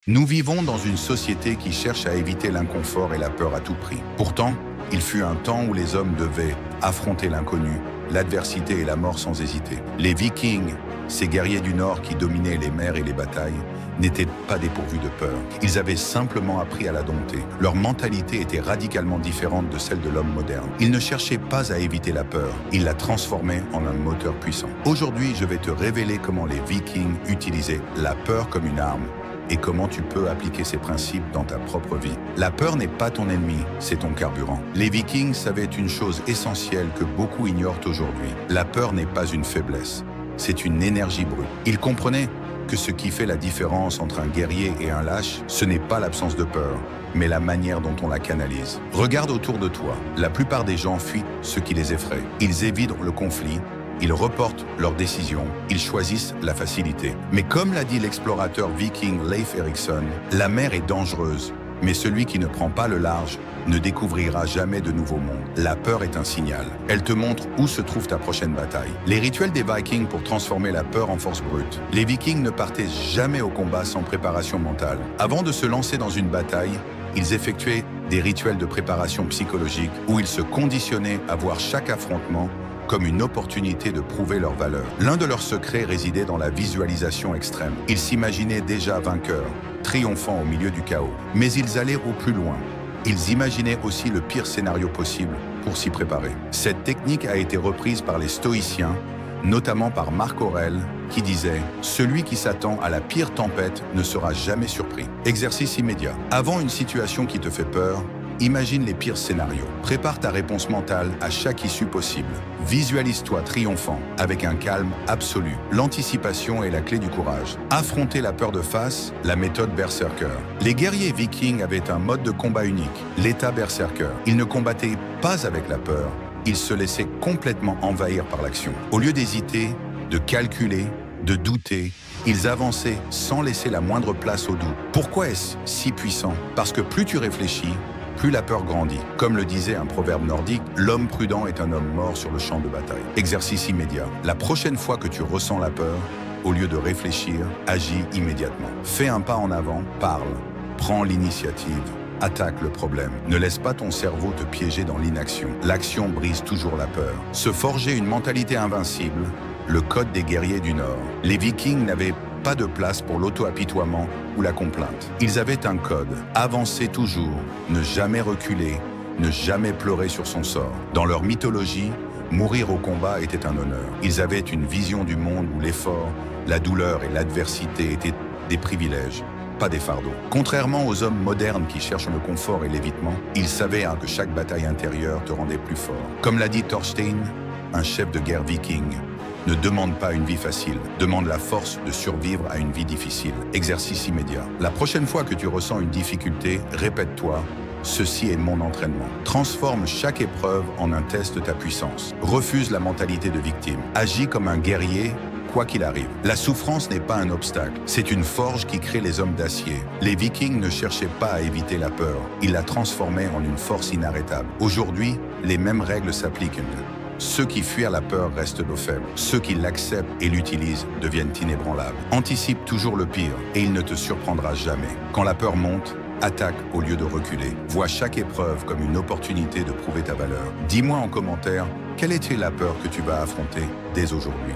Nous vivons dans une société qui cherche à éviter l'inconfort et la peur à tout prix. Pourtant, il fut un temps où les hommes devaient affronter l'inconnu, l'adversité et la mort sans hésiter. Les Vikings, ces guerriers du Nord qui dominaient les mers et les batailles, n'étaient pas dépourvus de peur. Ils avaient simplement appris à la dompter. Leur mentalité était radicalement différente de celle de l'homme moderne. Ils ne cherchaient pas à éviter la peur, ils la transformaient en un moteur puissant. Aujourd'hui, je vais te révéler comment les Vikings utilisaient la peur comme une arme et comment tu peux appliquer ces principes dans ta propre vie. La peur n'est pas ton ennemi, c'est ton carburant. Les Vikings savaient une chose essentielle que beaucoup ignorent aujourd'hui. La peur n'est pas une faiblesse, c'est une énergie brute. Ils comprenaient que ce qui fait la différence entre un guerrier et un lâche, ce n'est pas l'absence de peur, mais la manière dont on la canalise. Regarde autour de toi, la plupart des gens fuient ce qui les effraie. Ils évitent le conflit, ils reportent leurs décisions, ils choisissent la facilité. Mais comme l'a dit l'explorateur viking Leif Erikson, la mer est dangereuse, mais celui qui ne prend pas le large ne découvrira jamais de nouveaux mondes. La peur est un signal. Elle te montre où se trouve ta prochaine bataille. Les rituels des Vikings pour transformer la peur en force brute. Les Vikings ne partaient jamais au combat sans préparation mentale. Avant de se lancer dans une bataille, ils effectuaient des rituels de préparation psychologique où ils se conditionnaient à voir chaque affrontement comme une opportunité de prouver leur valeur. L'un de leurs secrets résidait dans la visualisation extrême. Ils s'imaginaient déjà vainqueurs, triomphant au milieu du chaos. Mais ils allaient au plus loin. Ils imaginaient aussi le pire scénario possible pour s'y préparer. Cette technique a été reprise par les stoïciens, notamment par Marc Aurèle, qui disait « Celui qui s'attend à la pire tempête ne sera jamais surpris ». Exercice immédiat. Avant une situation qui te fait peur, imagine les pires scénarios. Prépare ta réponse mentale à chaque issue possible. Visualise-toi triomphant, avec un calme absolu. L'anticipation est la clé du courage. Affronter la peur de face, la méthode Berserker. Les guerriers vikings avaient un mode de combat unique, l'état Berserker. Ils ne combattaient pas avec la peur, ils se laissaient complètement envahir par l'action. Au lieu d'hésiter, de calculer, de douter, ils avançaient sans laisser la moindre place au doute. Pourquoi est-ce si puissant? Parce que plus tu réfléchis, plus la peur grandit. Comme le disait un proverbe nordique, l'homme prudent est un homme mort sur le champ de bataille. Exercice immédiat. La prochaine fois que tu ressens la peur, au lieu de réfléchir, agis immédiatement. Fais un pas en avant, parle, prends l'initiative, attaque le problème. Ne laisse pas ton cerveau te piéger dans l'inaction. L'action brise toujours la peur. Se forger une mentalité invincible, le code des guerriers du Nord. Les Vikings n'avaient pas de place pour l'auto-apitoiement ou la complainte. Ils avaient un code, avancer toujours, ne jamais reculer, ne jamais pleurer sur son sort. Dans leur mythologie, mourir au combat était un honneur. Ils avaient une vision du monde où l'effort, la douleur et l'adversité étaient des privilèges, pas des fardeaux. Contrairement aux hommes modernes qui cherchent le confort et l'évitement, ils savaient que chaque bataille intérieure te rendait plus fort. Comme l'a dit Thorstein, un chef de guerre viking, ne demande pas une vie facile, demande la force de survivre à une vie difficile. Exercice immédiat. La prochaine fois que tu ressens une difficulté, répète-toi « Ceci est mon entraînement ». Transforme chaque épreuve en un test de ta puissance. Refuse la mentalité de victime. Agis comme un guerrier, quoi qu'il arrive. La souffrance n'est pas un obstacle, c'est une forge qui crée les hommes d'acier. Les Vikings ne cherchaient pas à éviter la peur, ils la transformaient en une force inarrêtable. Aujourd'hui, les mêmes règles s'appliquent. Ceux qui fuirent la peur restent nos faibles. Ceux qui l'acceptent et l'utilisent deviennent inébranlables. Anticipe toujours le pire et il ne te surprendra jamais. Quand la peur monte, attaque au lieu de reculer. Vois chaque épreuve comme une opportunité de prouver ta valeur. Dis-moi en commentaire, quelle était la peur que tu vas affronter dès aujourd'hui?